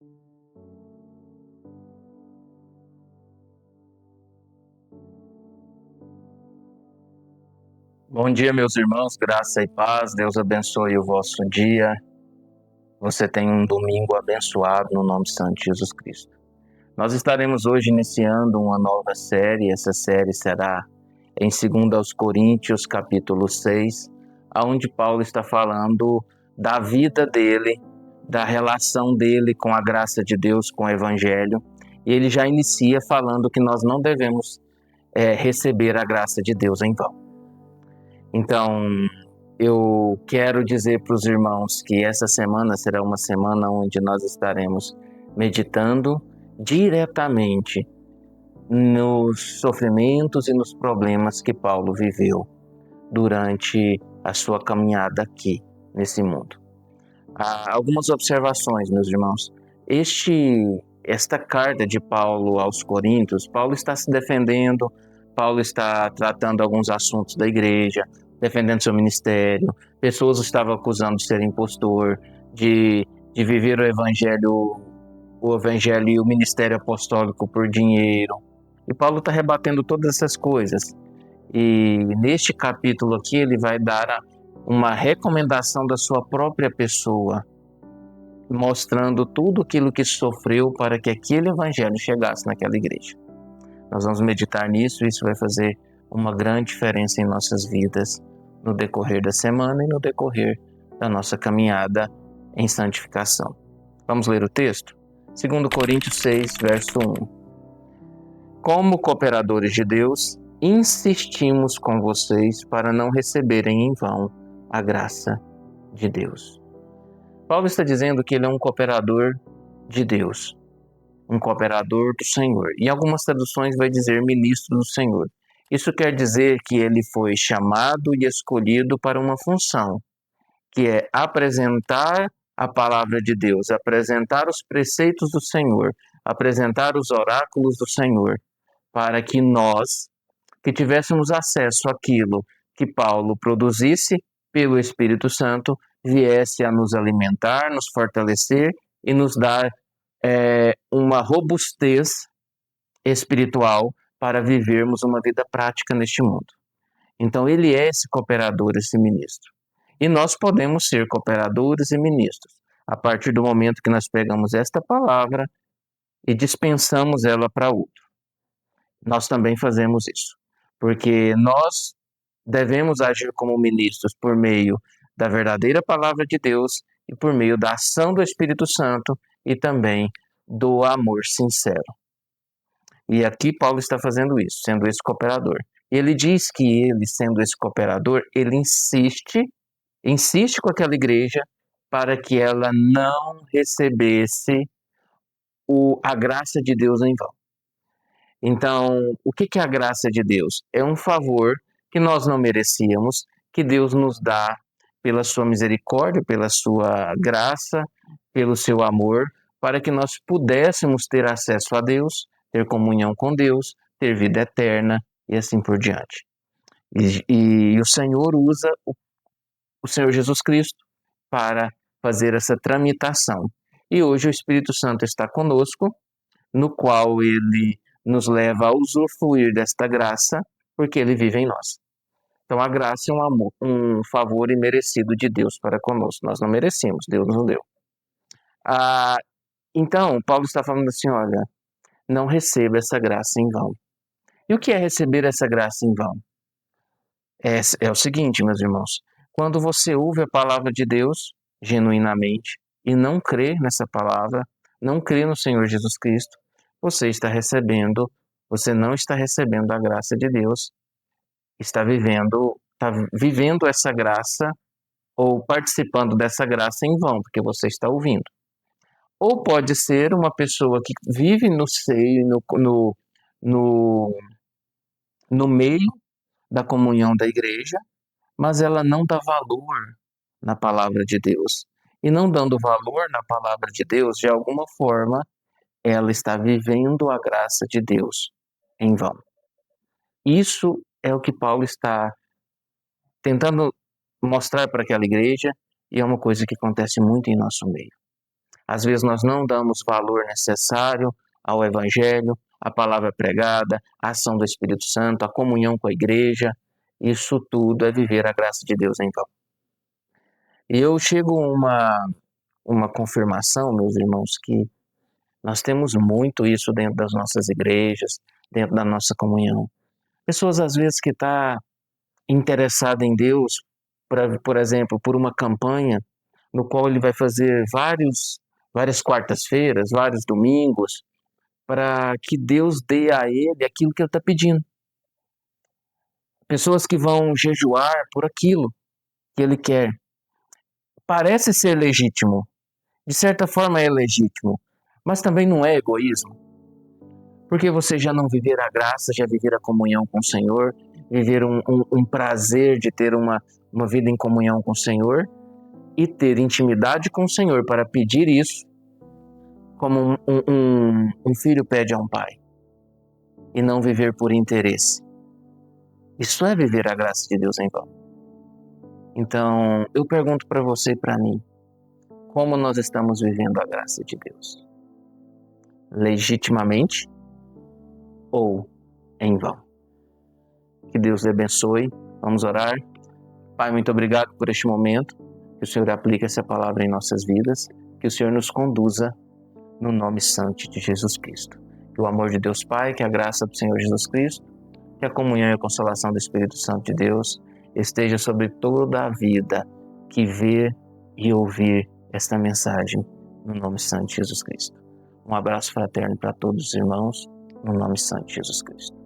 Bom dia, meus irmãos, graça e paz, Deus abençoe o vosso dia. Você tem um domingo abençoado no nome santo de Jesus Cristo. Nós estaremos hoje iniciando uma nova série, essa série será em 2 Coríntios, capítulo 6, onde Paulo está falando da vida dele, da relação dele com a graça de Deus, com o Evangelho, e ele já inicia falando que nós não devemos receber a graça de Deus em vão. Então, eu quero dizer para os irmãos que essa semana será uma semana onde nós estaremos meditando diretamente nos sofrimentos e nos problemas que Paulo viveu durante a sua caminhada aqui nesse mundo. Algumas observações, meus irmãos. Esta carta de Paulo aos Coríntios, Paulo está se defendendo, Paulo está tratando alguns assuntos da igreja, defendendo seu ministério. Pessoas estavam acusando de ser impostor, de viver o evangelho e o ministério apostólico por dinheiro. E Paulo está rebatendo todas essas coisas. E neste capítulo aqui ele vai dar uma recomendação da sua própria pessoa, mostrando tudo aquilo que sofreu para que aquele evangelho chegasse naquela igreja. Nós vamos meditar nisso, isso vai fazer uma grande diferença em nossas vidas no decorrer da semana e no decorrer da nossa caminhada em santificação. Vamos ler o texto? 2 Coríntios 6, verso 1. Como cooperadores de Deus, insistimos com vocês para não receberem em vão a graça de Deus. Paulo está dizendo que ele é um cooperador de Deus, um cooperador do Senhor. Em algumas traduções vai dizer ministro do Senhor. Isso quer dizer que ele foi chamado e escolhido para uma função, que é apresentar a palavra de Deus, apresentar os preceitos do Senhor, apresentar os oráculos do Senhor, para que nós, que tivéssemos acesso àquilo que Paulo produzisse pelo Espírito Santo, viesse a nos alimentar, nos fortalecer e nos dar uma robustez espiritual para vivermos uma vida prática neste mundo. Então ele é esse cooperador, esse ministro. E nós podemos ser cooperadores e ministros a partir do momento que nós pegamos esta palavra e dispensamos ela para outro. Nós também fazemos isso, porque nós devemos agir como ministros por meio da verdadeira palavra de Deus e por meio da ação do Espírito Santo e também do amor sincero. E aqui Paulo está fazendo isso, sendo esse cooperador. E ele diz que ele, sendo esse cooperador, ele insiste com aquela igreja para que ela não recebesse a graça de Deus em vão. Então, o que é a graça de Deus? É um favor que nós não merecíamos, que Deus nos dá pela sua misericórdia, pela sua graça, pelo seu amor, para que nós pudéssemos ter acesso a Deus, ter comunhão com Deus, ter vida eterna e assim por diante. E o Senhor usa o Senhor Jesus Cristo para fazer essa tramitação. E hoje o Espírito Santo está conosco, no qual ele nos leva a usufruir desta graça, porque ele vive em nós. Então a graça é um favor imerecido de Deus para conosco. Nós não merecemos, Deus nos deu. Então, Paulo está falando assim, olha, não receba essa graça em vão. E o que é receber essa graça em vão? É o seguinte, meus irmãos, quando você ouve a palavra de Deus genuinamente e não crê nessa palavra, não crê no Senhor Jesus Cristo, você não está recebendo a graça de Deus, está vivendo essa graça ou participando dessa graça em vão, porque você está ouvindo. Ou pode ser uma pessoa que vive no seio, no meio da comunhão da igreja, mas ela não dá valor na palavra de Deus. E não dando valor na palavra de Deus, de alguma forma, ela está vivendo a graça de Deus em vão. Isso é o que Paulo está tentando mostrar para aquela igreja e é uma coisa que acontece muito em nosso meio. Às vezes nós não damos valor necessário ao Evangelho, à palavra pregada, à ação do Espírito Santo, à comunhão com a igreja. Isso tudo é viver a graça de Deus em vão. E eu chego a uma confirmação, meus irmãos, que nós temos muito isso dentro das nossas igrejas, dentro da nossa comunhão. Pessoas, às vezes, que estão interessadas em Deus, por exemplo, por uma campanha no qual ele vai fazer várias quartas-feiras, vários domingos, para que Deus dê a ele aquilo que ele está pedindo. Pessoas que vão jejuar por aquilo que ele quer. Parece ser legítimo, de certa forma é legítimo, mas também não é egoísmo. Porque você já não viver a graça, já viver a comunhão com o Senhor, viver um prazer de ter uma vida em comunhão com o Senhor e ter intimidade com o Senhor para pedir isso, como um filho pede a um pai, e não viver por interesse. Isso é viver a graça de Deus em vão. Então, eu pergunto para você e para mim, como nós estamos vivendo a graça de Deus? Legitimamente ou em vão? Que Deus lhe abençoe. Vamos orar. Pai, muito obrigado por este momento. Que o Senhor aplique essa palavra em nossas vidas. Que o Senhor nos conduza no nome santo de Jesus Cristo. Que o amor de Deus Pai, que a graça do Senhor Jesus Cristo, que a comunhão e a consolação do Espírito Santo de Deus esteja sobre toda a vida que vê e ouvir esta mensagem no nome santo de Jesus Cristo. Um abraço fraterno para todos os irmãos, no nome santo de Jesus Cristo.